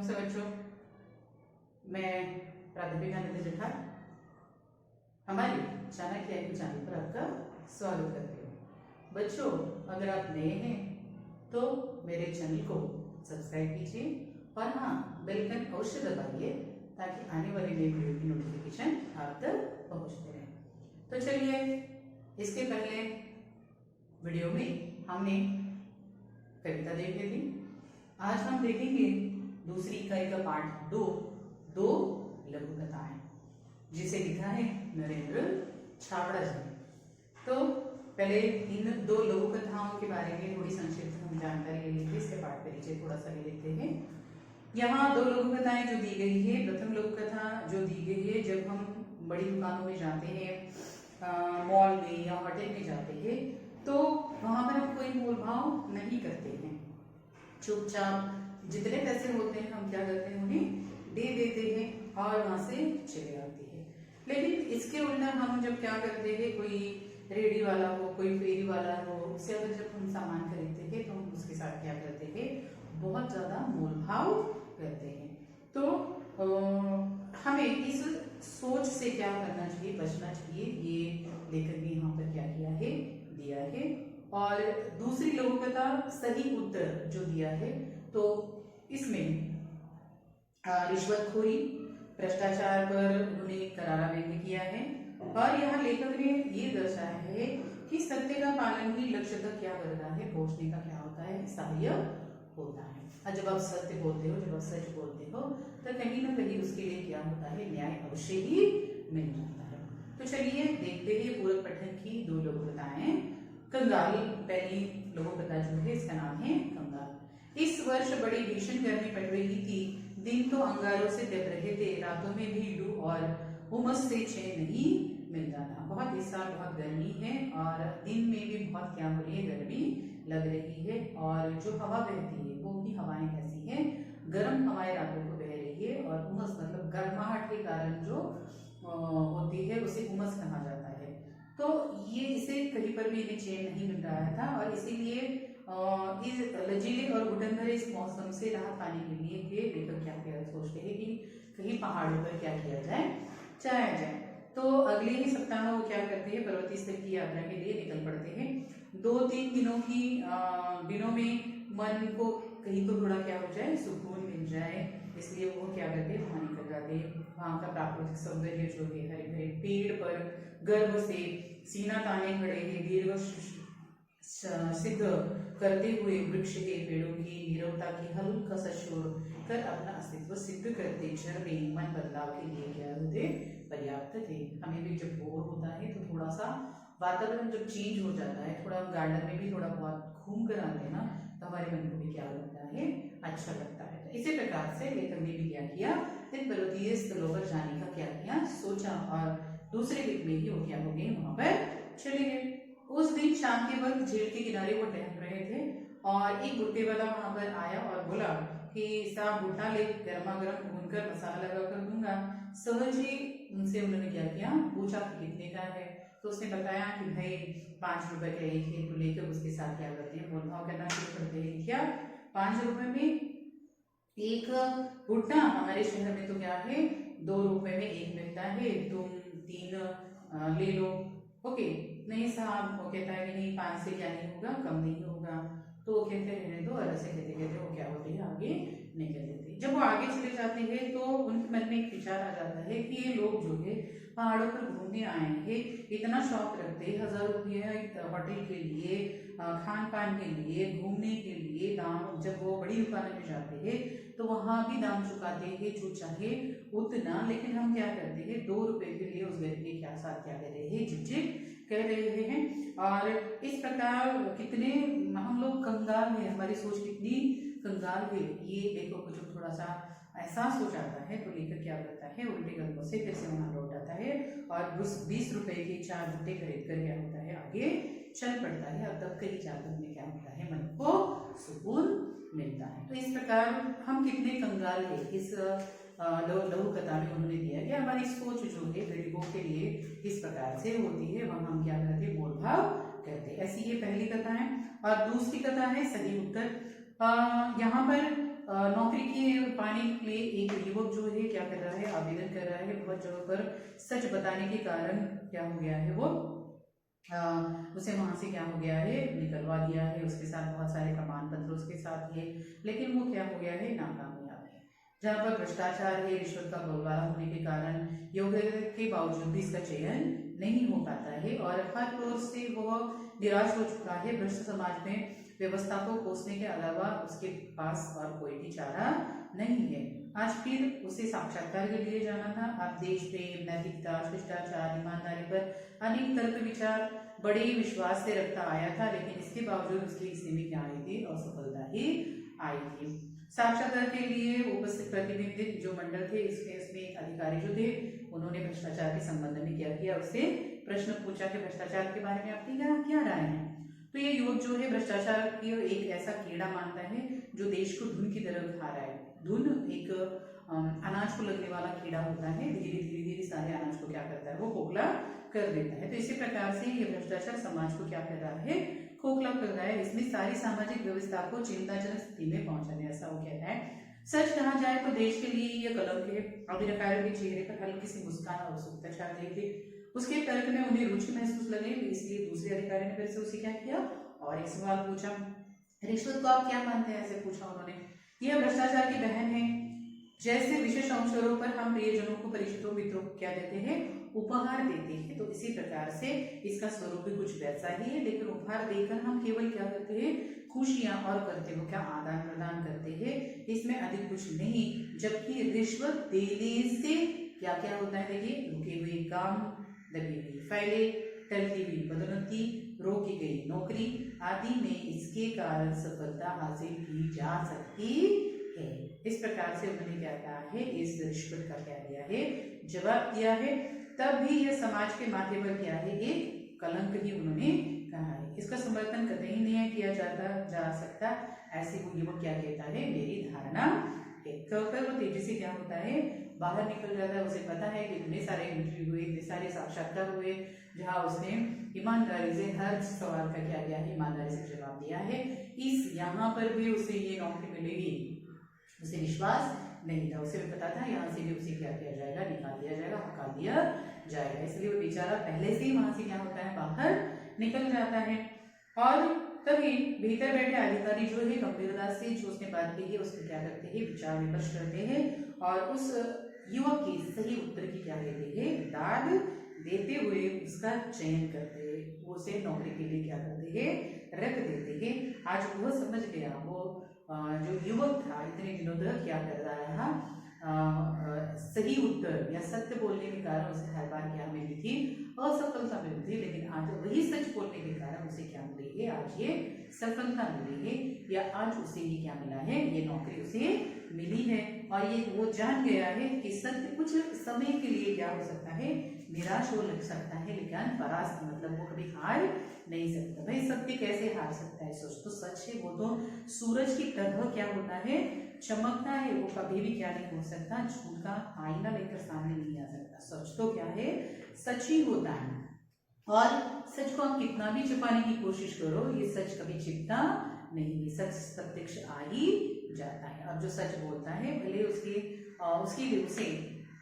नमस्ते बच्चों, मैं प्राध्यापिका निधि जठार हमारी चाणक्य IQ चैनल पर आपका स्वागत करती हूँ। बच्चों, अगर आप नए हैं तो मेरे चैनल को सब्सक्राइब कीजिए और हाँ, बेल आइकन अवश्य दबाइए ताकि आने वाली नई वीडियो की नोटिफिकेशन आप तक पहुँचते रहे। तो चलिए, इसके पहले वीडियो में हमने कविता देख ली थी। आज हम देखेंगे दूसरी इकाई का पार्ट 2, दो लघु कथाएं, जिसे लिखा है नरेंद्र छाबड़ा जी ने। तो पहले इन दो लघु कथाओं के बारे में थोड़ी संक्षिप्त हम जानकारी ले लेते हैं, इसके पाठ परिचय थोड़ा सा ले लेते हैं। यहाँ दो लघु कथाएं जो दी गई है, प्रथम लघु कथा जो दी गई है, जब हम बड़ी दुकानों में जाते हैं, मॉल में या होटल में जाते हैं, तो वहां पर हम कोई मोल भाव नहीं करते हैं। चुपचाप जितने पैसे होते हैं हम क्या करते हैं, उन्हें दे देते हैं और वहां से चले आते हैं। लेकिन इसके उल्टा हम जब क्या करते हैं, कोई रेडी वाला हो, कोई फेरी वाला हो, उससे अगर जब हम सामान खरीदते हैं तो हम उसके साथ क्या करते हैं, बहुत ज्यादा मोल भाव करते हैं। तो हमें इस सोच से क्या करना चाहिए, बचना चाहिए। ये लेखक ने यहाँ पर क्या किया है, दिया है। और दूसरी लघु कथा सही उत्तर जो दिया है, तो इसमें रिश्वतखोरी, भ्रष्टाचार पर उन्होंने करारा व्यंग्य किया है। और यहाँ लेखक ने ये दर्शाया है कि सत्य का पालन ही लक्ष्य तक क्या करता है, पहुंचने का क्या होता है, सहायक होता है। और जब आप सत्य बोलते हो, जब आप सच बोलते हो, तो कहीं ना कहीं उसके लिए क्या होता है, न्याय अवश्य ही मिल जाता है। तो चलिए देखते हैं पूरक पठन की दो लघु कथाएं। कंगाल, पहली लघु कथा जो है इसका नाम है कंगाल। इस वर्ष बड़ी भीषण गर्मी पड़ रही थी। दिन तो अंगारों से दब रहे थे, रातों में भी लू और उमस से चैन नहीं मिलता था। बहुत इस साल बहुत गर्मी है और दिन में भी बहुत क्या हो रही है, गर्मी लग रही है। और जो हवा बहती है वो भी हवाएं कैसी है, गर्म हवाएं रातों को बह रही है। और उमस मतलब गर्माहट के कारण जो होती है उसे उमस कहा जाता है। तो ये इसे कहीं पर भी इन्हें चैन नहीं मिल रहा था और इसीलिए इस लचीले और घुटन भरे इस मौसम से राहत पाने के लिए लेखक क्या सोचते हैं कि कहीं पहाड़ों पर क्या किया जाए, जाया जाए। तो अगले ही सप्ताह वो क्या करते हैं, पर्वतीय स्थल की यात्रा के लिए निकल पड़ते हैं। 2-3 दिनों में मन को कहीं तो थोड़ा क्या हो जाए, सुकून मिल जाए, इसलिए वो क्या करते हैं, वहां निकल जाते हैं। वहां का प्राकृतिक सौंदर्य जो है, हरे भरे पेड़ पर गर्व से सीना ताने खड़े हैं, दीर्घ सिद्ध करते हुए वृक्ष के पेड़ों की नीरवता की हल्का सा शोर कर अपना अस्तित्व सिद्ध करते झरने मन बदलाव के लिए क्या होते, पर्याप्त थे। हमें भी जब बोर होता है तो थोड़ा सा वातावरण जब चेंज हो जाता है, थोड़ा गार्डन में भी थोड़ा बहुत घूम कर आते हैं ना, तो हमारे मन को भी क्या लगता है, अच्छा लगता है। तो इसी प्रकार से लेखक ने भी क्या किया, इन पर्वतीय स्थलों पर जाने का क्या किया, सोचा और दूसरे वीक में ही वो क्या हो गए, वहां पर चले गए। उस दिन शाम के वक्त झील के किनारे वो टहल रहे थे और एक भुट्टे वाला वहां पर आया और बोला कि साहब भुट्टा ले, गर्मा गर्म भूनकर मसाला लगा कर दूंगा। सहज ही उनसे उन्होंने क्या किया, पूछा कि कितने का है। तो उसने बताया कि भाई 5 रुपए का एक है। तो लेकर उसके साथ क्या करते हैं, मोल भाव करना शुरू करते हैं। क्या 5 रुपए में एक भुट्टा, हमारे शहर में तो क्या है 2 रुपए में एक मिलता है, तुम 3 ले लो। ओके, नहीं साहब, वो कहता है कि नहीं 5 से क्या नहीं होगा, कम नहीं होगा। तो वो कहते रहने दो, और ऐसे कहते कहते वो क्या होते हैं, आगे निकल लेते। जब वो आगे चले जाते हैं तो उनके मन में एक विचार आ जाता है कि ये लोग जो है पहाड़ों पर घूमने आए हैं, इतना शौक रखते हैं, 1000 रुपये होटल के लिए, खान पान के लिए, घूमने के लिए दाम, जब वो बड़ी दुकानों में जाते हैं तो वहां भी दाम चुकाते हैं जो चाहे उतना। लेकिन हम क्या करते हैं, 2 रुपए के लिए उस गरीब के क्या साथ क्या कर रहे हैं, झिकझिक कह रहे हैं। और इस प्रकार कितने हम लोग कंगाल हैं, हमारी सोच कितनी कंगाल है, ये लेखक को जब थोड़ा सा एहसास हो जाता है तो लेखक क्या करता है, उल्टे कदमों से फिर से वहां लौट आता है और उस 20 रुपए के 4 भुट्टे खरीद कर क्या होता है, आगे चल पड़ता है। और तब कहीं जाकर में क्या होता है, मन को सुकून मिलता है। तो इस प्रकार हम कितने कंगाल है, इस लघु कथा में उन्होंने दिया कि हमारी सोच जो है गरीबों के लिए इस प्रकार से होती है, वह हम क्या करते हैं, मोल भाव करते। ऐसी ये पहली कथा है। और दूसरी कथा है सही उत्तर। यहाँ पर नौकरी की पाने के लिए एक युवक जो है क्या कर रहा है, आवेदन कर रहा है। बहुत जगह पर सच बताने के कारण क्या हो गया है, वो उसे वहां से क्या हो गया है, निकलवा दिया है। उसके साथ बहुत सारे प्रमाण पत्र उसके साथ है, लेकिन वो क्या हो गया है, नाकामयाब है। जहाँ पर भ्रष्टाचार है, रिश्वत का बोलबाला होने के कारण योग्यता के बावजूद भी इसका चयन नहीं हो पाता है और हर ओर से वह निराश हो चुका है। भ्रष्ट समाज में व्यवस्था को कोसने के अलावा उसके पास और कोई भी चारा नहीं है। आज फिर उसे साक्षात्कार के लिए जाना था। अब देश प्रेम, नैतिकता, शिष्टाचार, ईमानदारी पर अनेक तर्क विचार बड़े विश्वास से रखता आया था, लेकिन इसके बावजूद उसके हिस्से में क्या आई थी, असफलता ही आई थी। साक्षात्कार के लिए उपस्थित प्रतिनिधित्व जो मंडल थे, इसमें एक अधिकारी जो थे, उन्होंने भ्रष्टाचार के संबंध में क्या किया, उससे प्रश्न पूछा कि भ्रष्टाचार के बारे में आपकी क्या राय है। तो ये युवक जो है भ्रष्टाचार की एक ऐसा कीड़ा मानता है जो देश को धुन की तरह खा रहा है। धुन एक अनाज को लगने वाला कीड़ा होता है, धीरे धीरे धीरे सारे अनाज को क्या करता है, वो खोखला कर देता है। तो इसी प्रकार से ये भ्रष्टाचार समाज को क्या कर रहा है, खोखला कर रहा है। इसमें सारी सामाजिक व्यवस्था को चिंताजनक स्थिति में पहुंचाने, ऐसा वो कहता है। सच कहा जाए तो देश के लिए यह कलंक है। अधिकारियों के चेहरे पर हल्की सी मुस्कान और उत्सुकता छा रही थी। उसके तर्क में उन्हें रुचि महसूस लगे, इसलिए दूसरे अधिकारी ने फिर से उसे क्या किया और एक सवाल पूछा, रिश्वत को आप क्या मानते हैं, ऐसे पूछा उन्होंने। यह भ्रष्टाचार की बहन है। जैसे विशेष अवसरों पर हम प्रियजनों को, परिचितों, मित्रों को क्या देते हैं, उपहार देते हैं, तो इसी प्रकार से इसका स्वरूप भी कुछ वैसा ही है। लेकिन उपहार देकर हम केवल क्या करते हैं, खुशियां और करते हो क्या, आदान प्रदान करते हैं, इसमें अधिक कुछ नहीं। जबकि रिश्वत देने से क्या क्या होता है, देखिए, रुके हुए काम, दबी हुई फाइलें, टलती हुई पदोन्नति, रोकी गई नौकरी आदि में इसके कारण सफलता हासिल की जा सकती है। इस प्रकार से उन्होंने क्या कहा है, इस रिश्वत का क्या दिया है, जवाब दिया है। तब भी यह समाज के माथे पर क्या है, एक कलंक ही उन्होंने कहा है। इसका समर्थन कतई नहीं किया जा सकता, ऐसे वो युवक क्या कहता है, मेरी धारणा है। कहकर वो तेजी से क्या होता है, बाहर निकल जाता है। उसे पता है कि इतने सारे इंटरव्यू हुए, इतने सारे साक्षात्कार हुए, जहां उसने ईमानदारी से हर सवाल का क्या किया है, ईमानदारी से जवाब दिया है। इस यहाँ पर भी उसे ये नौकरी मिलेगी, उसे विश्वास नहीं था। उसे भी पता था यहाँ से भी उसे क्या किया जाएगा, निकाल दिया जाएगा, हटा दिया जाएगा। इसलिए वो बेचारा पहले से ही वहां से क्या होता है, बाहर निकल जाता है। और तभी भीतर बैठे अधिकारी जो है गंभीरता से जो उसने बात की है उसको क्या करते हैं, विचार विमर्श करते हैं और उस युवक की सही उत्तर की क्या देते हैं, दाद देते हुए उसका चयन करते हैं, उसे नौकरी के लिए क्या करते हैं, रख देते हैं। आज वो समझ गया, वो जो युवक था इतने दिनों तक क्या कर रहा था, सही उत्तर या सत्य बोलने के कारण उसे हर बार क्या मिली थी, असफलता मिली थी। लेकिन आज वही सच बोलने के कारण उसे क्या मिली है, आज ये सफलता मिली है, या आज उसे ये क्या मिला है, ये नौकरी उसे मिली है। और ये वो जान गया है कि सत्य कुछ समय के लिए क्या हो सकता है, निराश हो लग सकता है, लेकिन परास्त मतलब वो कभी हार नहीं सकता। भाई सत्य कैसे हार सकता है, सोच तो सच है, वो तो सूरज की तरह क्या होता है, चमकता है, वो कभी भी क्या नहीं हो सकता, झूठ का आईना लेकर सामने नहीं आ सकता। सच तो क्या है, सच ही होता है। और सच को आप कितना भी छिपाने की कोशिश करो, ये सच कभी छिपता नहीं है, सच प्रत्यक्ष आ ही जाता है। और जो सच बोलता है भले उसके लिए उसे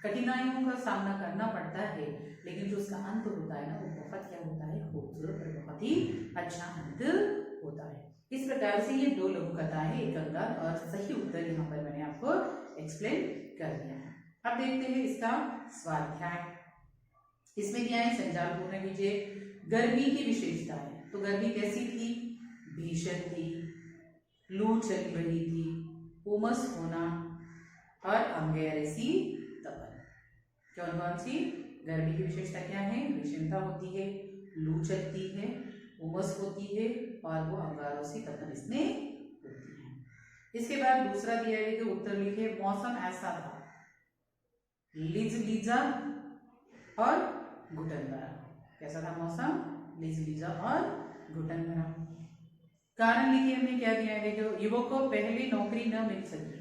कठिनाइयों का सामना करना पड़ता है, लेकिन जो उसका अंत होता है ना, वो बहुत क्या होता है, खूबसूरत और बहुत ही अच्छा अंत होता है। इस प्रकार से ये दो लघु कथाएं हैं, एक अंगार और सही उत्तर यहाँ पर मैंने आपको एक्सप्लेन कर दिया है। अब देखते हैं इसका स्वाध्याय। इसमें क्या है, संजाल पूर्ण कीजिए। गर्मी की विशेषताएं, तो गर्मी कैसी थी, भीषण थी, लू चल रही थी, उमस होना और अंगैरसी तपन। कौन कौन सी गर्मी की विशेषता क्या है, भीषणता होती है, लू चलती है, उमस होती है और वो अंगारों सी तपन इसमें होती है। इसके बाद दूसरा दिया है कि उत्तर लिखे, मौसम ऐसा था, लिज लीजा और घुटन भरा। कैसा था मौसम, लिज लीजा और घुटन भरा। कारण लिखिए, हमने क्या दिया है, देखो, युवक को पहली नौकरी न मिल सकी,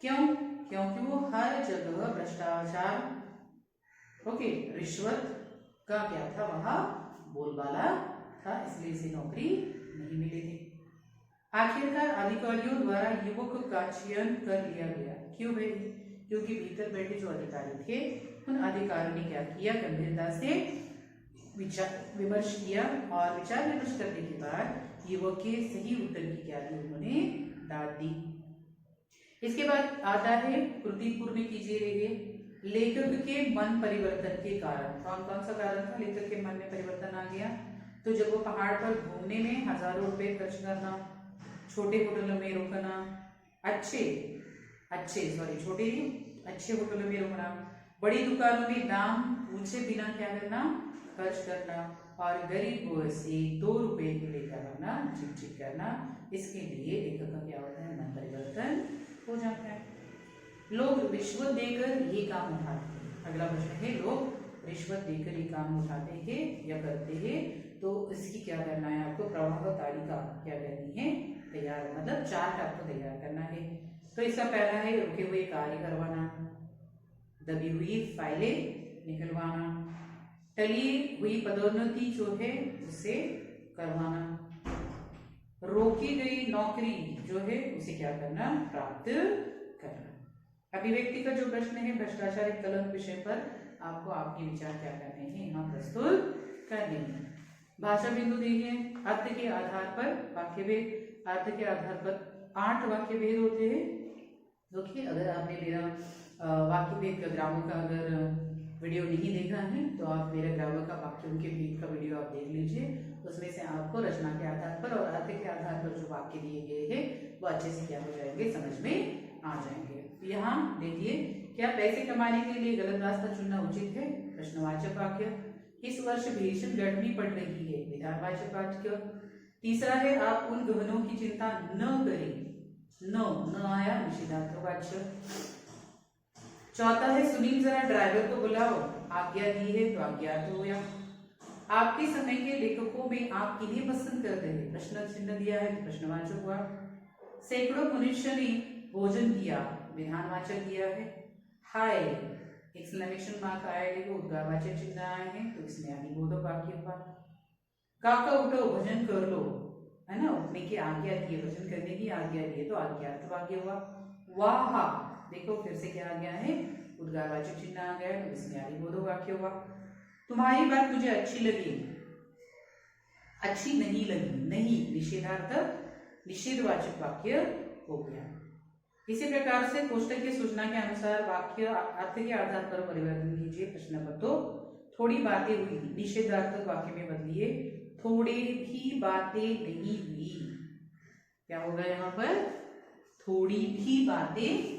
क्यों, क्योंकि वो हर जगह भ्रष्टाचार, ओके, रिश्वत का क्या था, वहां बोलबाला था, इसलिए इसे नौकरी नहीं मिली थी। आखिरकार अधिकारियों द्वारा युवक का चयन कर लिया गया। क्यों भाई? क्योंकि भीतर बैठे जो अधिकारी थे उन अधिकारियों ने क्या किया, गंभीरता से विचार विमर्श किया और विचार विमर्श करने के बाद युवक के सही उत्तर की क्या दी, उन्होंने दाद दी। इसके बाद आता है कृति पूर्ण कीजिए रहिए। लेखक के मन परिवर्तन के कारण, कौन कौन सा कारण था लेखक के मन में परिवर्तन आ गया? तो जब वो पहाड़ पर घूमने में हजारों रुपए खर्च करना, छोटे होटलों में रुकना, अच्छे होटलों में रुकना, बड़ी दुकानों में दाम पूछे बिना क्या करना, खर्च करना, और गरीबों से 2 रुपए के लिए क्या करना, चिट करना, इसके लिए लेखक का क्या होता है, मन परिवर्तन हो जाता है। लोग रिश्वत देकर ये काम उठाते हैं। अगला प्रश्न है, लोग रिश्वत देकर ये काम उठाते हैं या करते हैं, तो इसकी क्या करना है आपको, प्रवाह तालिका क्या करनी है, तैयार, मतलब चार्ट आपको तैयार करना है। तो इसका पहला है रुके हुए कार्य करवाना, दबी हुई फाइलें निकलवाना, टली हुई पदोन्नति जो है उसे करवाना, रोकी गई नौकरी जो है उसे क्या करना, प्राप्त करना। अभिव्यक्ति का जो प्रश्न है भ्रष्टाचार एक कलंक विषय पर आपको आपके विचार क्या करने हैं, यहाँ प्रस्तुत करने हैं। भाषा बिंदु देखिए, अर्थ के आधार पर वाक्य भेद, अर्थ के आधार पर 8 वाक्य भेद होते हैं। देखिए अगर आपने मेरा वाक्य भेद का ग्रामर का अगर वीडियो नहीं देखा है तो आप मेरे ग्रामर का वाक्यों के भेद का वीडियो आप देख लीजिए, उसमें से आपको रचना के आधार पर और अर्थ के आधार पर जो वाक्य दिए गए हैं वो अच्छे से क्या हो जाएंगे, समझ में आ जाएंगे। यहाँ देखिए, क्या पैसे कमाने के लिए गलत रास्ता चुनना उचित है, प्रश्नवाचक वाक्य। इस वर्ष भीषण गर्मी पड़ रही है, विधानवाचक वाक्य। तीसरा है, आप उन गहनों की चिंता न करें, न आया, निषेधात्मक वाक्य। चौथा है, सुनील जरा ड्राइवर को बुलाओ, आज्ञा दी है तो अज्ञात हो गया। आपके समय के लेखकों में आप किन्हें पसंद करते हैं, प्रश्न चिन्ह दिया है तो प्रश्नवाचक हुआ। सैकड़ों मनुष्य ने भोजन किया, विधानवाचक दिया है। हाय एक्सक्लेमेशन मार्क आया, देखो उद्गारवाचक चिन्ह आए हैं तो इसमें अधिबोधक वाक्य हुआ। काका उठो भजन कर लो, है ना, उठने की आज्ञा दी है, भजन करने की आज्ञा दी है तो आज्ञात वाक्य हुआ। वाह, देखो फिर से क्या आ गया है, उद्गारवाचक चिन्ह आ गया है तो इसमें अधिबोधक वाक्य हुआ। तुम्हारी बात मुझे अच्छी लगी, अच्छी नहीं लगी, नहीं निषेधार्थक निषेधवाचक वाक्य हो गया। इसी प्रकार से कोष्टक की सूचना के अनुसार वाक्य अर्थ के आधार पर परिवर्तन कीजिए। प्रश्न पर तो थोड़ी बातें हुई, निषेधार्थक वाक्य में बदलिए, थोड़ी भी बातें नहीं हुई। क्या होगा यहाँ पर, थोड़ी भी बातें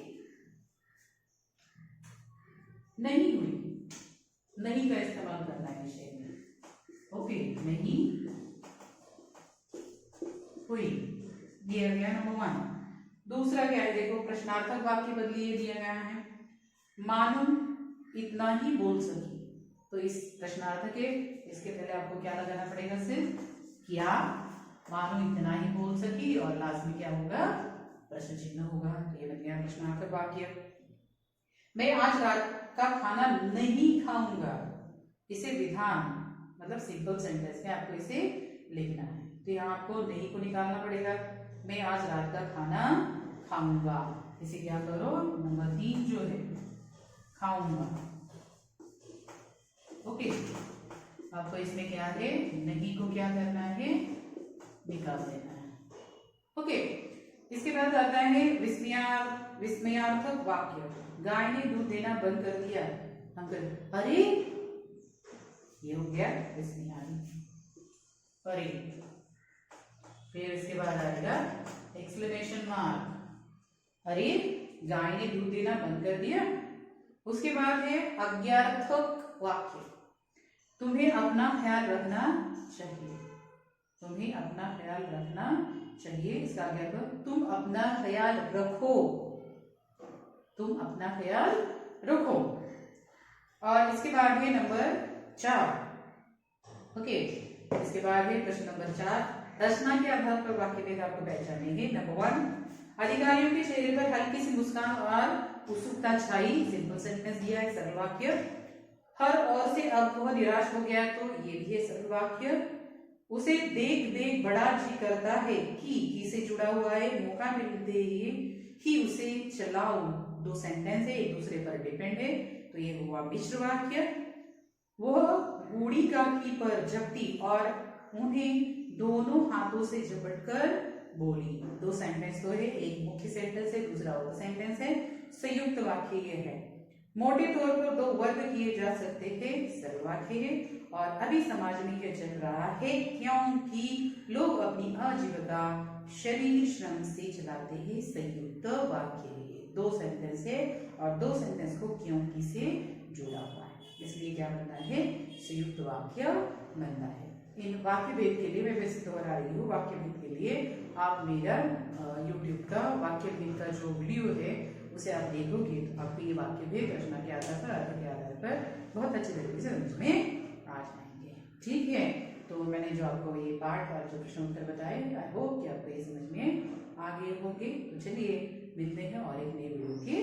नहीं हुई, नहीं का इस्तेमाल करना है विषय में। ओके, नहीं हुई दिया गया नंबर 1। दूसरा क्या है, देखो प्रश्नार्थक वाक्य बदलिए दिया गया है। मानो इतना ही बोल सकी, तो इस प्रश्नार्थक के इसके पहले आपको क्या लगाना पड़ेगा, सिर्फ क्या, मानो इतना ही बोल सकी और लास्ट में क्या होगा, प्रश्न चिन्ह होगा। ये बन गया प्रश्नार्थक वाक्य। मैं आज रात का खाना नहीं खाऊंगा, इसे विधान मतलब सिंपल सेंटेंस में आपको इसे लिखना है, तो यहाँ आपको नहीं को निकालना पड़ेगा। मैं आज रात का खाना खाऊंगा, इसे क्या करो, नंबर 3 जो है खाऊंगा। ओके, आपको इसमें क्या है, नहीं को क्या करना है, निकाल देना है। ओके, इसके बाद आता है विस्मयार्थक वाक्य। गाय ने दूध देना बंद कर दिया, अंकल, अरे ये हो गया विस्मयार्थक, अरे। फिर इसके बाद आएगा एक्सक्लेमेशन मार्क, अरे गाय ने दूध देना बंद कर दिया। उसके बाद है अज्ञार्थक वाक्य, तुम्हें अपना ख्याल रखना चाहिए, तुम्हें अपना ख्याल रखना चाहिए। इसका क्या अर्थ, तुम अपना ख्याल रखो, तुम अपना ख्याल रखो। और इसके बाद है नंबर 4। ओके, इसके बाद है प्रश्न नंबर 4, रचना के आधार पर वाक्य भेद आपको पहचानेंगे। नंबर 1, अधिकारियों के चेहरे पर हल्की सी मुस्कान और उत्सुकता छाई, सिंपल सेंटेंस दिया है, सरल वाक्य। हर ओर से अब वह निराश हो गया, तो ये भी है सरल वाक्य। उसे देख देख बड़ा जी करता है कि से जुड़ा हुआ है, मौका मिलते ही उसे चलाओ। दो सेंटेंस है, एक दूसरे पर डिपेंड है, तो ये हुआ मिश्र वाक्य। वह बूढ़ी काकी पर झपटी और उन्हें दोनों हाथों से झपटकर बोली। दो सेंटेंस तो है, एक मुख्य सेंटेंस है, दूसरा उप सेंटेंस है। संयुक्त वाक्य ये है। मोटे तौर पर दो वर्ग किए जा सकते हैं, सरल वाक्य है। और अभी समाज में यह चल रहा है क्योंकि लोग अपनी आजीविका शरीर श्रम से चलाते हैं, संयुक्त वाक्य है। दो सेंटेंस है और दो सेंटेंस को क्योंकि से जुड़ा हुआ है, इसलिए क्या बनता है, संयुक्त वाक्य बनता है। इन वाक्य भेद के लिए मैं वैसे दोहरा रही हूँ, वाक्य भेद के लिए आप मेरा YouTube का वाक्य भेद का जो वीडियो है उसे आप देखोगे तो आपको ये वाक्य भेद रचना के आधार पर, अर्थ के आधार पर बहुत अच्छी तरीके से समझ में आ जाएंगे। ठीक है, तो मैंने जो आपको ये पाठ और जो प्रश्न उत्तर बताए, आई होप कि आपको ये समझ में आ गए होंगे। तो चलिए मिलते हैं और एक नए वीडियो के